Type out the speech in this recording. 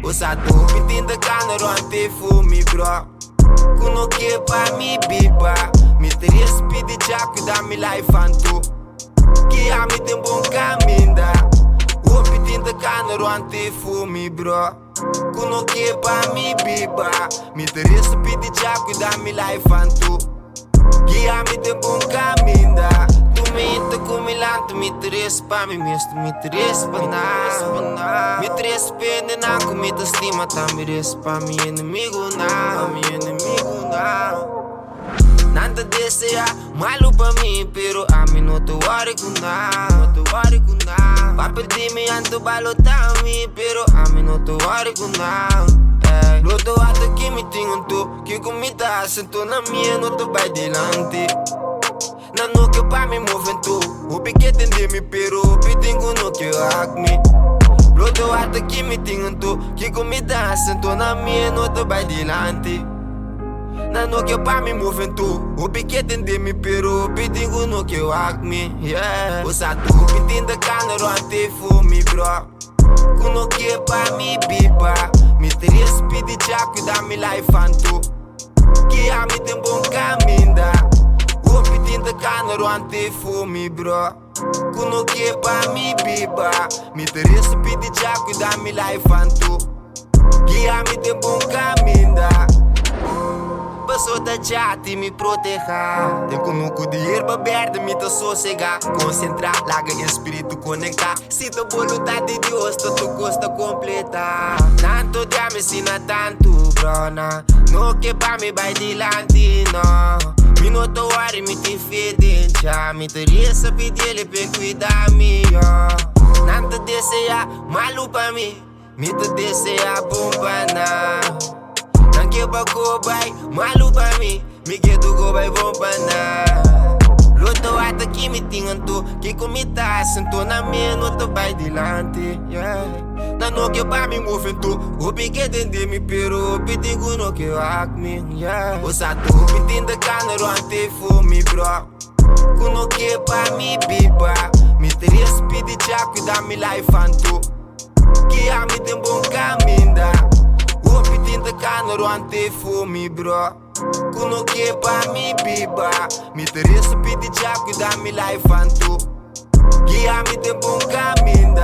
Usa tu pintinda canero ante fumi bro. Kuno que pa mi biba. Me teria speed já cuidar mi life antu. Que a mi tem bom caminho. O pintinda canero ante fumi bro. Kuno que pa mi biba. Me teria speed já cuidar mi life antu. Que a mi tem bom caminho. Tu me entra com milanto, me interessa pra mim mesmo, me interessa pra nada. Me interessa pena não, com me estima, tá me interessa pra mim inimigo não, meu inimigo não. Nada desse é malo pra mim, pero a mim não tô worry com nada, não tô worry com nada. Vai perder me anto balotar me, pero a mim não tô worry com nada. Luto até que me tenho tu, que comida sentou na minha, não tô vai delante. Não que pra me mover tu, o piquete de me pero, pedinho no que acme. Luto até que me tenho tu, que comida sentou na minha, não tô vai delante. Não que pra me mover tu, o piquete de me pero, pedinho no que acme. Usa tu, pintinda canero ante fumi bro. Kuno que pra me biba. Me teria speed já cuidar mi life antu. Que a mi tem bom caminho. O pintinda canero ante fumi bro. Kuno que pra me biba. Me teria speed já cuidar mi life antu. Que a mi tem bom caminho. Passou da jati me proteger. Tem conosco de erva verde, me tá sossegar. Concentrar, larga espírito conectar. Se tu voluntade de Deus, tu gosta completar. Tanto dia me ensina tanto, brona. No que pra me vai delante, não. Me não tô worry, me te fedencha. Me teria essa pedir pra cuidar me, ó. Nada deseja malo pra mim. Me te deseja bom pra nada. Que bago vai, malu pra mim. Me quedo go vai bom pra nada. Luto até que me tenham tu, que comida sentou na minha, não tô vai delante. Não que pra me mover tu, o piquete de me pero, pedinho no que acme. Usa tu, pintinda canero ante fumi bro. Kuno que pra me biba. Me teria speed já cuidar mi life antu. Que a mi tem bom caminho. O pintinda canero ante fumi bro. Kuno que pra me biba. Me teria speed já cuidar mi life antu. Que a mi tem bom caminho.